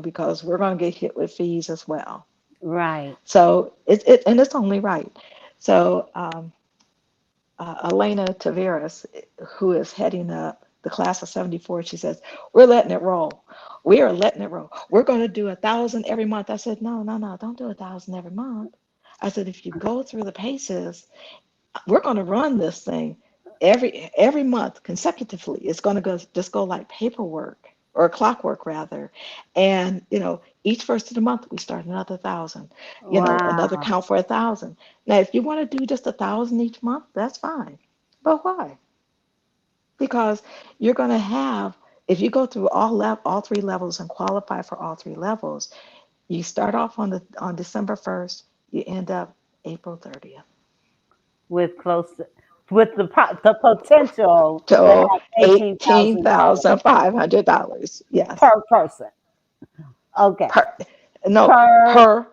because we're going to get hit with fees as well. Right. So and it's only right. So Elena Taveras, who is heading up the class of '74, she says, "We're letting it roll. We are letting it roll. We're going to do 1,000 every month." I said, "No, no, no, don't do 1,000 every month." I said, "If you go through the paces, we're going to run this thing every month consecutively. It's going to go like paperwork or clockwork rather. And each first of the month we start another 1,000. Another Wow. count for 1,000. Now, if you want to do just 1,000 each month, that's fine. But why? Because you're going to have, if you go through all three levels and qualify for all three levels, you start off on December 1st, you end up April 30th. With close to, with the potential to So have $18,000 $18,500. Yes. per person. Okay. Per, no, Per per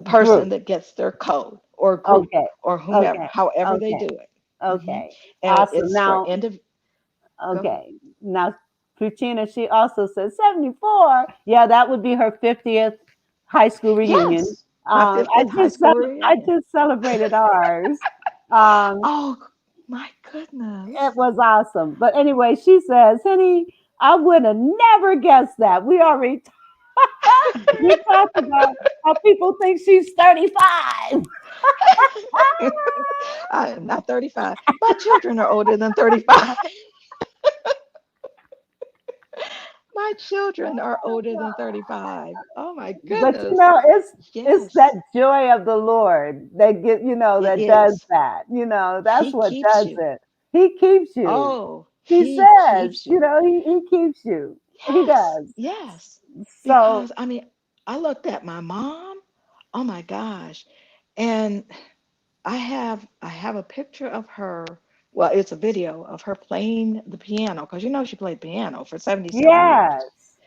person group. that gets their code or group Okay. or whomever, Okay. however they Okay. do it. Okay. And Awesome. it's for Now, end of, go ahead. okay. Now Christina, she also said 74. Yeah, that would be her 50th high school reunion. Yes, my 50th high school I reunion. just celebrated ours. Um, Oh, my it goodness. was awesome. But anyway, she says, honey, I would have never guessed that. We already we talked about how people think she's 35. I am not 35. My children are older than 35. My children are older than 35. Oh my But goodness. it's that Yes, joy of the Lord that it that does is. that. That's He what keeps does you. it. He keeps you. Oh, He he says, keeps you. he keeps you. He Yes, does. yes. So Because I mean, I looked at my mom. Oh my gosh. And I have a picture of her. Well, it's a video of her playing the piano because she played piano for 77 years. yes.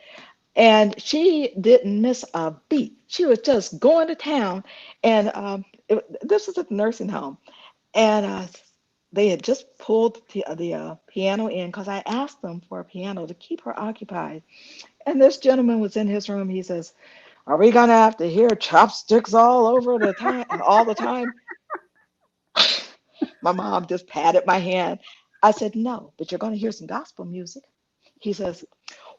And she didn't miss a beat. She was just going to town. And this was at the nursing home. And they had just pulled the piano in because I asked them for a piano to keep her occupied. And this gentleman was in his room. He says, "Are we gonna have to hear chopsticks all over the time, all the time?" My mom just patted my hand. I said, "No, but you're gonna hear some gospel music." He says,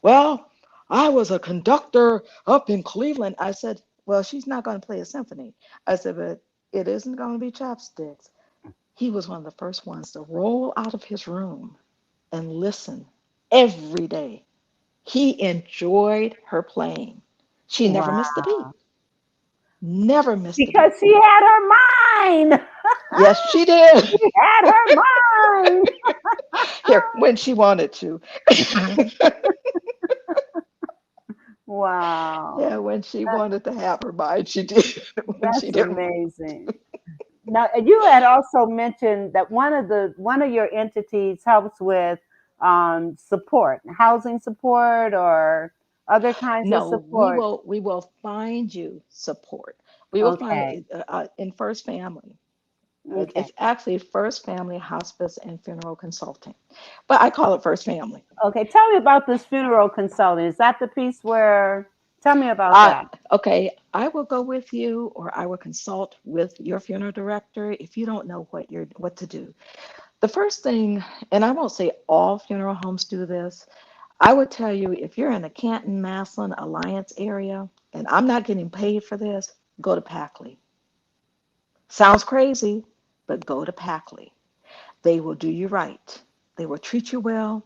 "Well, I was a conductor up in Cleveland." I said, "Well, she's not gonna play a symphony." I said, "But it isn't gonna be chopsticks." He was one of the first ones to roll out of his room and listen every day. He enjoyed her playing. She never Wow. missed a beat. Never missed a Because beat. she had her mind. Yes, she did. She had her mind. Here, when she wanted to. Yeah, Wow. when she wanted to have her mind, she did. When she That's didn't. amazing. Now, you had also mentioned that one of your entities helps with support, housing support, or other kinds of No, we support. will we will find you support. We will find Okay, it in First Family. okay, It's actually First Family Hospice and Funeral Consulting, but I call it First Family. okay. Tell me about this funeral consulting. Is that the piece where? Tell me about I that. Okay, I will go with you, or I will consult with your funeral director if you don't know what to do. The first thing, and I won't say all funeral homes do this, I would tell you if you're in the Canton, Maslin, Alliance area, and I'm not getting paid for this, go to Packley. Sounds crazy, but go to Packley. They will do you right. They will treat you well.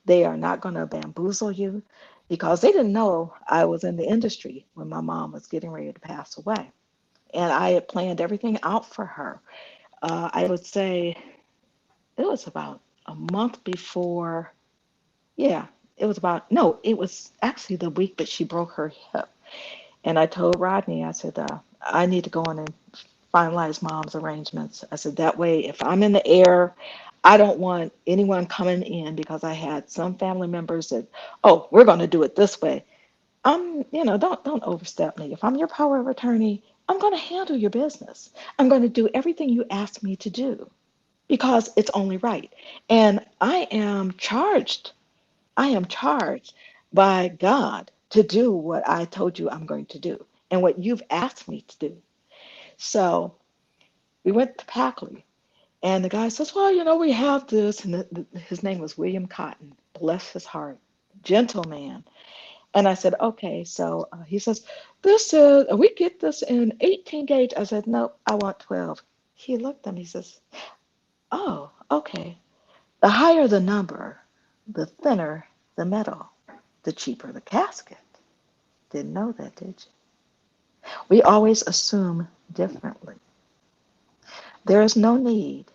They are not going to bamboozle you because they didn't know I was in the industry when my mom was getting ready to pass away. And I had planned everything out for her. I would say it was about a month before. Yeah, it was about, no, it was actually the week that she broke her hip. And I told Rodney, I said, I need to go in and finalize mom's arrangements. I said, that way, if I'm in the air, I don't want anyone coming in because I had some family members that, oh, we're going to do it this way. Don't overstep me. If I'm your power of attorney, I'm going to handle your business. I'm going to do everything you ask me to do because it's only right. And I am charged by God to do what I told you I'm going to do and what you've asked me to do. So we went to Packley, and the guy says, "Well, we have this." And his name was William Cotton, bless his heart, gentleman. And I said, "Okay." So he says, "This is, we get this in 18 gauge." I said, "Nope, I want 12." He looked at me, he says, "Oh, okay. The higher the number, the thinner the metal, the cheaper the casket." Didn't know that, did you? We always assume differently. There is no need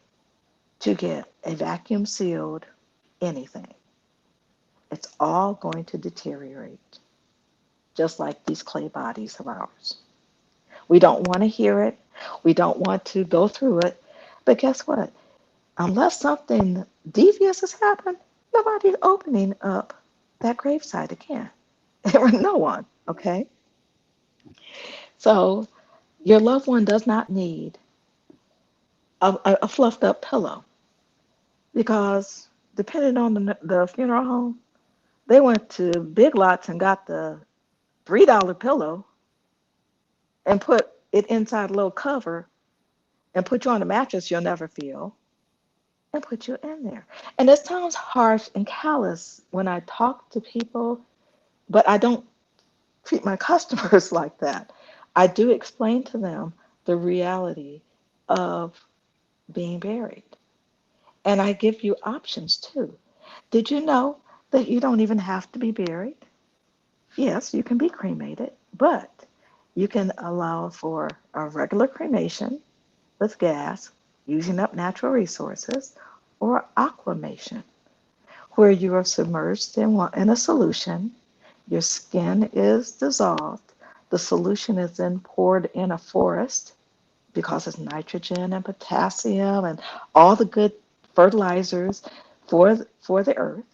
to get a vacuum sealed anything. It's all going to deteriorate, just like these clay bodies of ours. We don't want to hear it. We don't want to go through it. But guess what? Unless something devious has happened, nobody's opening up that gravesite again. No one, okay? So your loved one does not need a fluffed up pillow because depending on the funeral home, They went to Big Lots and got the $3 pillow and put it inside a little cover and put you on a mattress you'll never feel and put you in there. And it sounds harsh and callous when I talk to people, but I don't treat my customers like that. I do explain to them the reality of being buried. And I give you options too. Did you know that you don't even have to be buried? Yes, you can be cremated, but you can allow for a regular cremation with gas, using up natural resources, or aquamation, where you are submerged in a solution, your skin is dissolved, the solution is then poured in a forest because it's nitrogen and potassium and all the good fertilizers for the earth,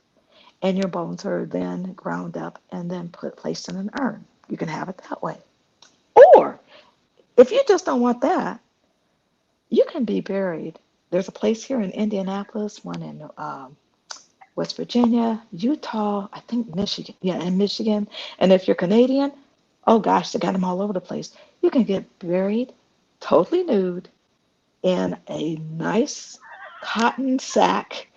and your bones are then ground up and then placed in an urn. You can have it that way. Or if you just don't want that, you can be buried. There's a place here in Indianapolis, one in West Virginia, Utah, I think Michigan. Yeah, in Michigan. And if you're Canadian, oh gosh, they got them all over the place. You can get buried totally nude in a nice cotton sack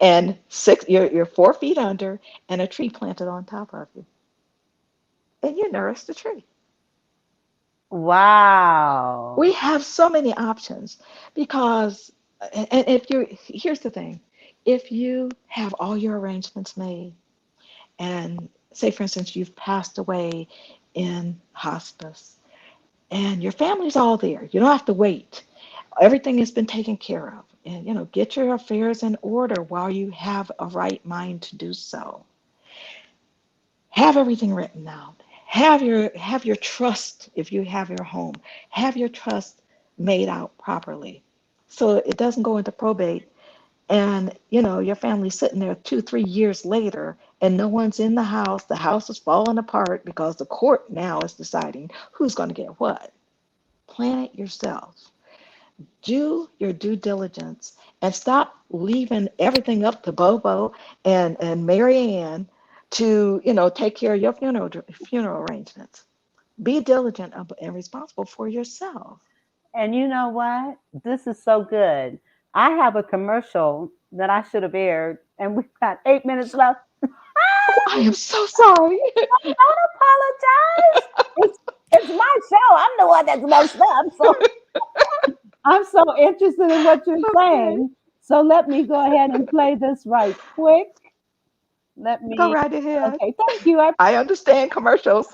and you're 4 feet under and a tree planted on top of you. And you nourish the tree. Wow. We have so many options because, and here's the thing, if you have all your arrangements made, and say, for instance, you've passed away in hospice, and your family's all there, you don't have to wait. Everything has been taken care of, and get your affairs in order while you have a right mind to do so. Have everything written out. Have your trust if you have your home. Have your trust made out properly, so it doesn't go into probate. And your family's sitting there 2, 3 years later, and no one's in the house. The house is falling apart because the court now is deciding who's going to get what. Plan it yourself. Do your due diligence and stop leaving everything up to Bobo and Mary Ann to take care of your funeral arrangements. Be diligent and responsible for yourself. And you know what? This is so good. I have a commercial that I should have aired, and we've got 8 minutes left. Oh, I am so sorry. Don't apologize. It's my show. I'm the one that's messed up. So I'm so interested in what you're saying. So let me go ahead and play this right quick. Go right ahead. Okay, thank you. I understand commercials.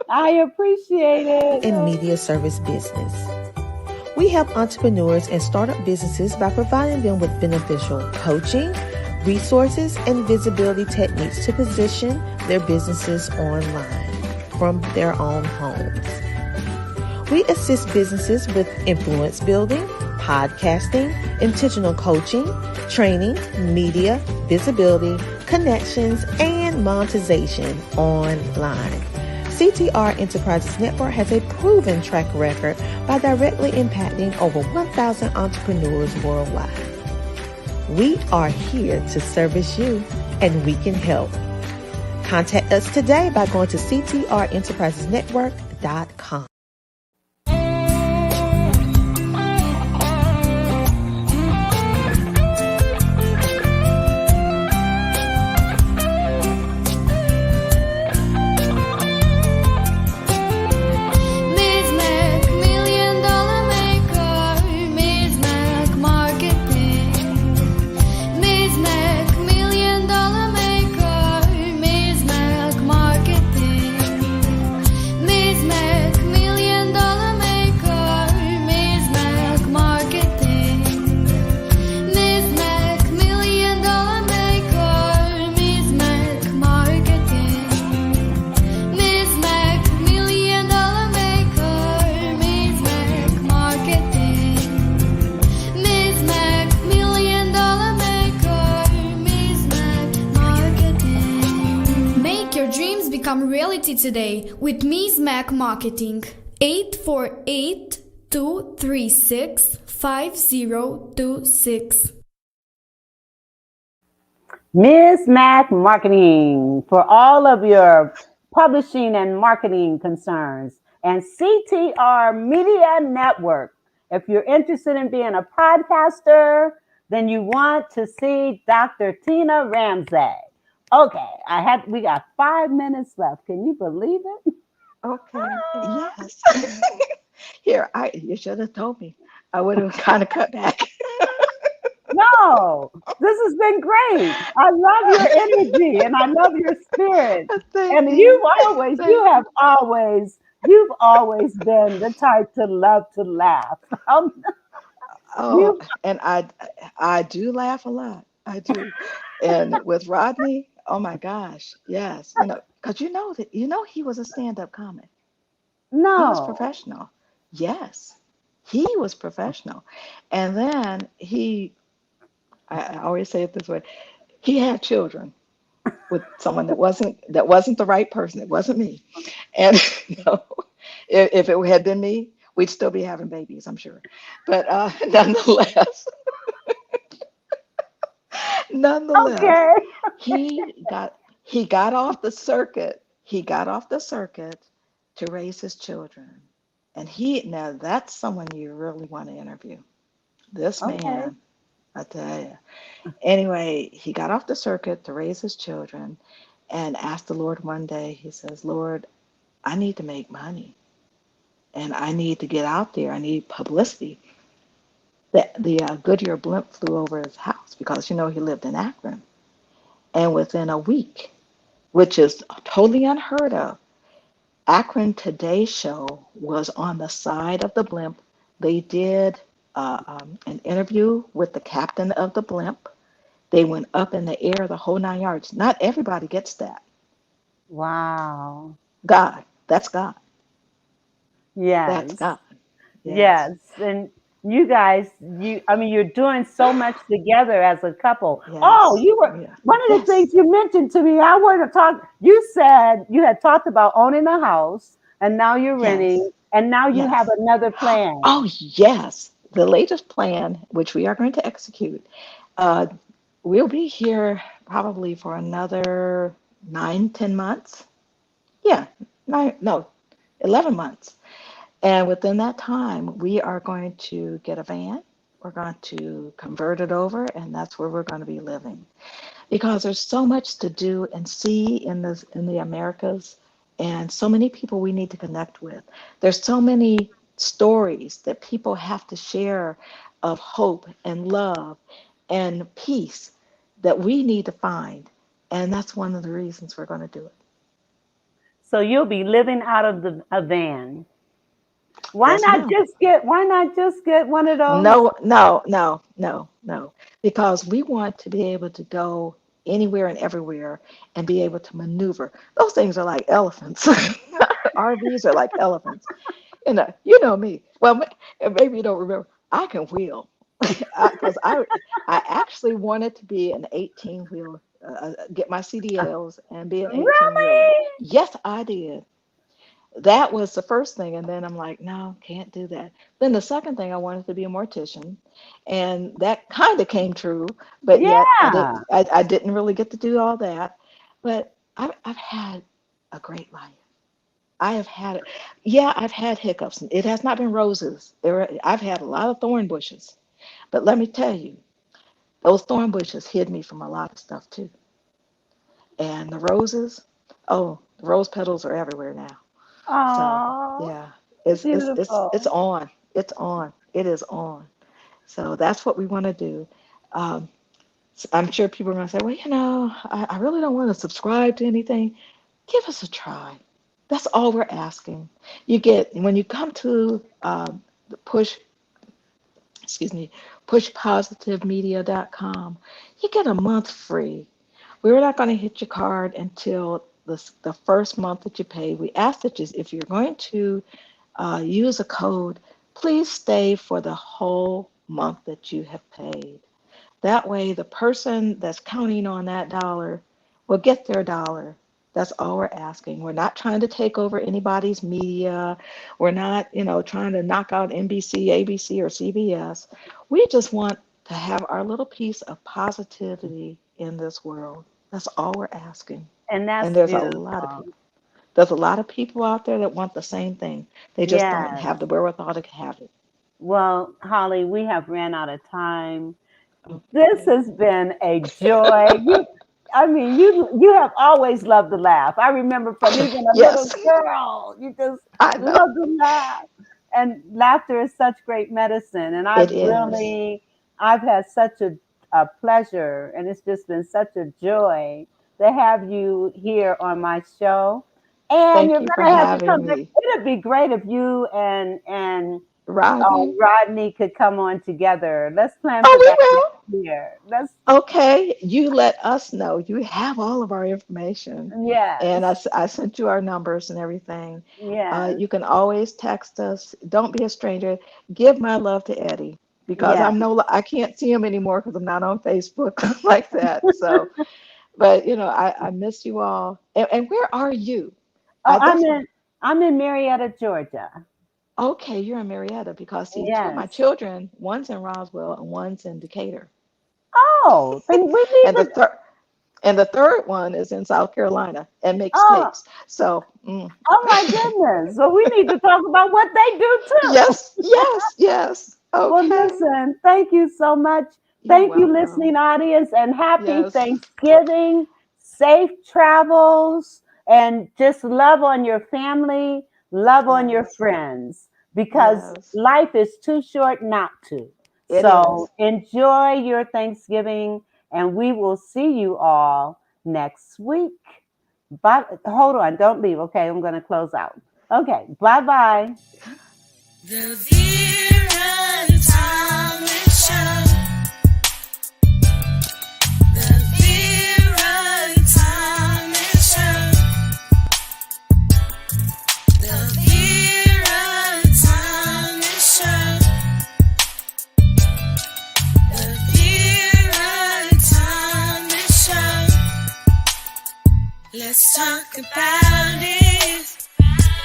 I appreciate it. In media service business. We help entrepreneurs and startup businesses by providing them with beneficial coaching, resources, and visibility techniques to position their businesses online from their own homes. We assist businesses with influence building, podcasting, intentional coaching, training, media, visibility, connections, and monetization online. CTR Enterprises Network has a proven track record by directly impacting over 1,000 entrepreneurs worldwide. We are here to service you, and we can help. Contact us today by going to ctrenterprisesnetwork.com. Reality today with Ms. Mac Marketing. 848-236-5026. Ms. Mac Marketing for all of your publishing and marketing concerns, and CTR Media Network. If you're interested in being a podcaster, then you want to see Dr. Tina Ramsey. Okay, we got 5 minutes left. Can you believe it? Okay. Yes. Here, you should have told me. I would have kind of cut back. No, this has been great. I love your energy and I love your spirit. Thank And you. you Thank have you. you've always been the type to love to laugh. Oh, You, and I do laugh a lot. I do. And with Rodney, oh my gosh, yes, because he was a stand-up comic. He was no, professional. Yes, he was professional. And then I always say it this way, he had children with someone that wasn't the right person. It wasn't me. And if it had been me, we'd still be having babies, I'm sure. But nonetheless, nonetheless, okay. he got off the circuit. He got off the circuit to raise his children. And now that's someone you really want to interview. This Okay. man, I tell you. Anyway, he got off the circuit to raise his children and asked the Lord one day, he says, Lord, I need to make money and I need to get out there. I need publicity. The Goodyear blimp flew over his house because, he lived in Akron. And within a week, which is totally unheard of, Akron Today show was on the side of the blimp. They did an interview with the captain of the blimp. They went up in the air, the whole 9 yards. Not everybody gets that. Wow. God, that's God. That's Yes. God. Yes, Yes. And you guys, I mean, you're doing so much together as a couple. Oh, yes, yeah, one of the yes, things you mentioned to me, I want to talk, you said you had talked about owning a house and now you're yes, renting and now you have yes. another plan. Oh, yes. The latest plan, which we are going to execute, uh, we'll be here probably for another 9, 10 months. Yeah, nine, no, 11 months. And within that time, we are going to get a van. We're going to convert it over, and that's where we're going to be living. Because there's so much to do and see in the Americas, and so many people we need to connect with. There's so many stories that people have to share of hope and love and peace that we need to find. And that's one of the reasons we're going to do it. So you'll be living out of a van. Yes, ma'am. Why not just get one of those? No, no, no, no, no. Because we want to be able to go anywhere and everywhere and be able to maneuver. Those things are like elephants. RVs are like elephants. You know me. Well, maybe you don't remember. I can wheel because I actually wanted to be an 18 wheel, get my CDLs and be an 18 wheeler. Really? Yes, I did. That was the first thing, and then I'm like, no, can't do that. Then the second thing, I wanted to be a mortician, and that kind of came true, but yet Yeah. I didn't really get to do all that. But I've had a great life. I have had it. Yeah, I've had hiccups. It has not been roses. I've had a lot of thorn bushes. But let me tell you, those thorn bushes hid me from a lot of stuff too. And the roses, oh, the rose petals are everywhere now. So Oh, yeah, it's beautiful. on. It's on. It is on. So that's what we want to do. Um, I'm sure people are going to say, well, I really don't want to subscribe to anything. Give us a try. That's all we're asking. When you come to the excuse me, pushpositivemedia.com, you get a month free. We're not going to hit your card until the first month that you pay. We ask that if you're going to use a code, please stay for the whole month that you have paid. That way, the person that's counting on that dollar will get their dollar. That's all we're asking. We're not trying to take over anybody's media. We're not, trying to knock out NBC, ABC, or CBS. We just want to have our little piece of positivity in this world. That's all we're asking. And And that's there's a lot of beautiful. people. There's a lot of people out there that want the same thing. They just don't Yes. have the wherewithal to have it. Well, Holly, we have ran out of time. This Okay. has been a joy. I mean, you have always loved to laugh. I remember from even a little Yes, girl, you just I know. love to laugh. And laughter is such great medicine. And It is. I've had such a pleasure, and it's just been such a joy to have you here on my show. And Thank you're you for gonna have to having come back. me. It'd be great if you and Rodney? Rodney could come on together. Let's plan Oh, for we that next will. year. Let's, Okay, you let us know. You have all of our information. And yes, I sent you our numbers and everything. yes, You can always text us. Don't be a stranger. Give my love to Eddie because yes. I can't see him anymore because I'm not on Facebook like that. So, but I miss you all. And where are you? Oh, That's I'm in Marietta, Georgia. okay. You're in Marietta because see, two of my Yes. children, one's in Roswell and one's in Decatur, Oh, then we need and the to. third. And the third one is in South Carolina and makes Oh, cakes. So, oh my goodness. So we need to talk about what they do too. yes, yes, yes. Well, Okay. listen, thank you so much. You're Thank you, welcome. listening audience, and happy Yes, Thanksgiving, safe travels, and just love on your family, love on your yes, friends, because yes. life is too short not to. It So is. enjoy your Thanksgiving, and we will see you all next week. But hold on, don't leave. Okay, I'm going to close out. Okay, bye bye. The Vera and Thomas Show. The Vera and Thomas Show. The Vera and Thomas Show. The Vera and Thomas Show. Let's talk about it.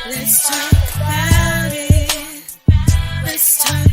Let's talk about it. Let's talk